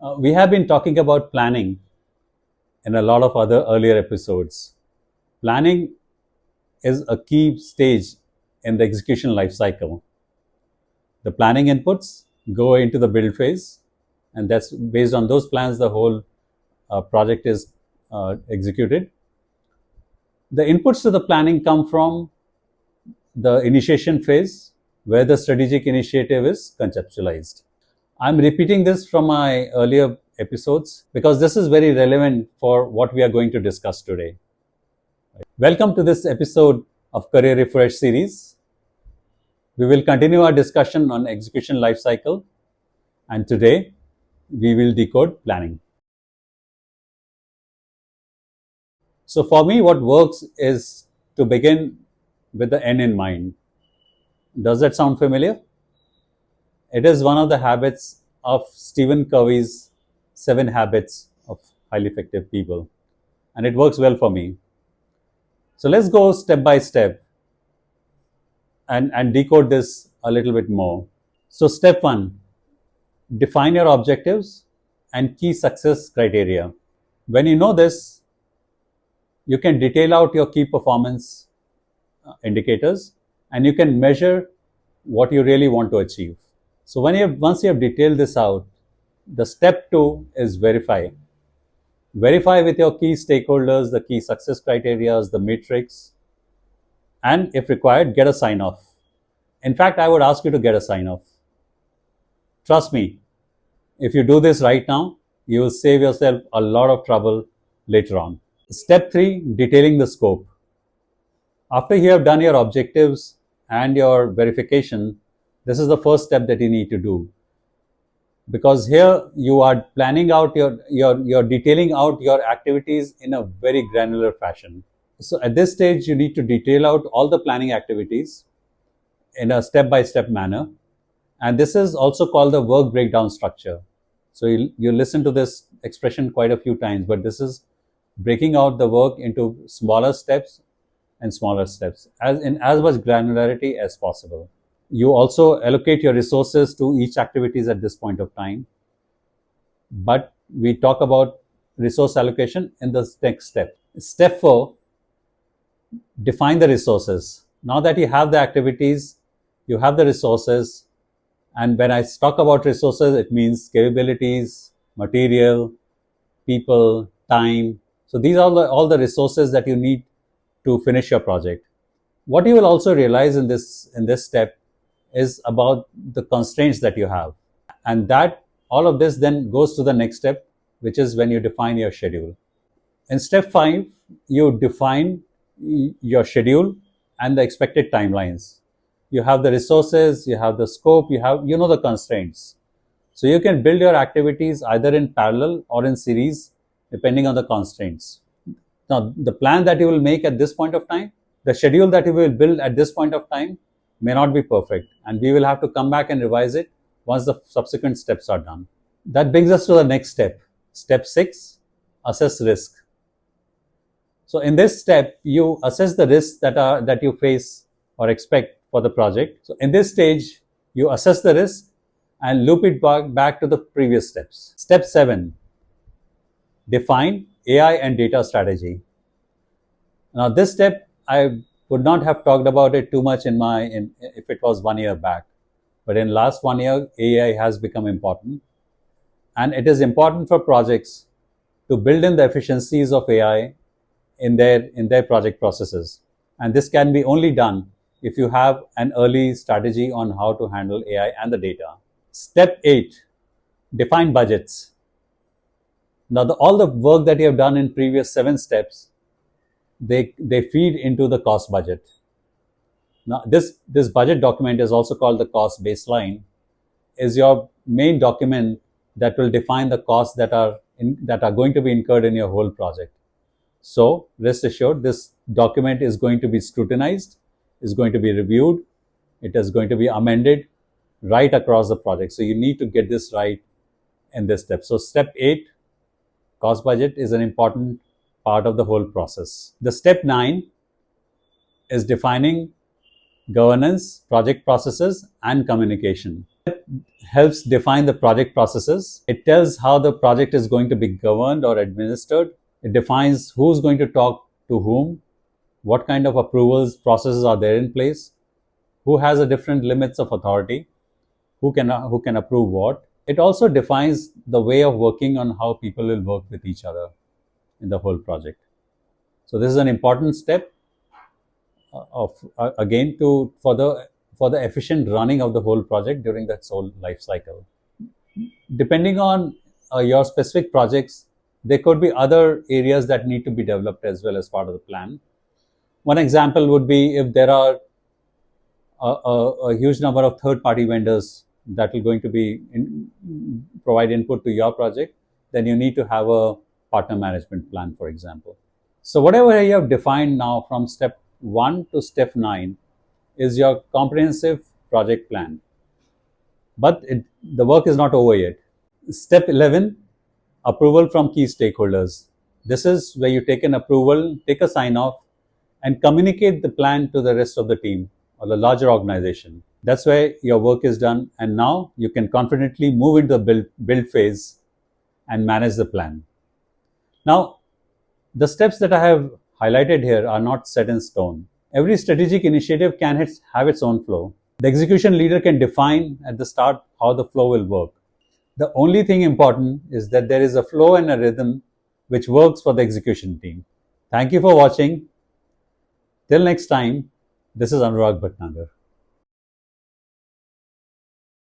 We have been talking about planning in a lot of other earlier episodes. Planning is a key stage in the execution life cycle. The planning inputs go into the build phase, and that's based on those plans the whole project is executed. The inputs to the planning come from the initiation phase, where the strategic initiative is conceptualized. I'm repeating this from my earlier episodes because this is very relevant for what we are going to discuss today. Welcome to this episode of Career Refresh series. We will continue our discussion on execution lifecycle, and today we will decode planning. So for me, what works is to begin with the end in mind. Does that sound familiar? It is one of the habits of Stephen Covey's 7 Habits of Highly Effective People, and it works well for me. So let's go step by step and decode this a little bit more. So step 1, define your objectives and key success criteria. When you know this, you can detail out your key performance indicators, and you can measure what you really want to achieve. So once you have detailed this out, the step 2 is verify. Verify with your key stakeholders, the key success criteria, the metrics, and if required, get a sign off. In fact, I would ask you to get a sign off. Trust me, if you do this right now, you will save yourself a lot of trouble later on. Step 3, detailing the scope. After you have done your objectives and your verification, this is the first step that you need to do. Because here you are planning out you're detailing out your activities in a very granular fashion. So at this stage, you need to detail out all the planning activities in a step-by-step manner. And this is also called the work breakdown structure. So you listen to this expression quite a few times, but this is breaking out the work into smaller steps and smaller steps, in as much granularity as possible. You also allocate your resources to each activities at this point of time. But we talk about resource allocation in the next step. Step 4, define the resources. Now that you have the activities, you have the resources. And when I talk about resources, it means capabilities, material, people, time. So these are all the resources that you need to finish your project. What you will also realize in this step is about the constraints that you have, and that all of this then goes to the next step, which is when you define your schedule. In step 5, you define your schedule and the expected timelines. You have the resources, you have the scope, you know the constraints. So you can build your activities either in parallel or in series depending on the constraints. Now, the plan that you will make at this point of time, the schedule that you will build at this point of time may not be perfect, and we will have to come back and revise it once the subsequent steps are done. That brings us to the next step. Step 6, assess risk. So in this step, you assess the risks that you face or expect for the project. So in this stage, you assess the risk and loop it back to the previous steps. Step 7, define AI and data strategy. Now this step, I would not have talked about it too much if it was 1 year back. But in last 1 year, AI has become important. And it is important for projects to build in the efficiencies of AI in their project processes. And this can be only done if you have an early strategy on how to handle AI and the data. Step 8, define budgets. Now all the work that you have done in previous 7 steps, they feed into the cost budget. Now this budget document is also called the cost baseline, is your main document that will define the costs that are going to be incurred in your whole project. So rest assured, this document is going to be scrutinized, is going to be reviewed, it is going to be amended right across the project. So you need to get this right in this step. So step 8, cost budget, is an important part of the whole process. The step 9 is defining governance, project processes, and communication. Helps define the project processes. It tells how the project is going to be governed or administered. It defines who's going to talk to whom, what kind of approvals processes are there in place, who has a different limits of authority, who can approve what. It also defines the way of working on how people will work with each other in the whole project. So this is an important step of again for the efficient running of the whole project during that whole life cycle. Depending on your specific projects, there could be other areas that need to be developed as well as part of the plan. One example would be if there are a huge number of third-party vendors that are going to be provide input to your project, then you need to have a partner management plan, for example. So whatever you have defined now from step 1 to step 9 is your comprehensive project plan. But the work is not over yet. Step 11, approval from key stakeholders. This is where you take an approval, take a sign off, and communicate the plan to the rest of the team or the larger organization. That's where your work is done, and now you can confidently move into the build phase and manage the plan. Now, the steps that I have highlighted here are not set in stone. Every strategic initiative can have its own flow. The execution leader can define at the start how the flow will work. The only thing important is that there is a flow and a rhythm which works for the execution team. Thank you for watching. Till next time, this is Anurag Bhatnagar.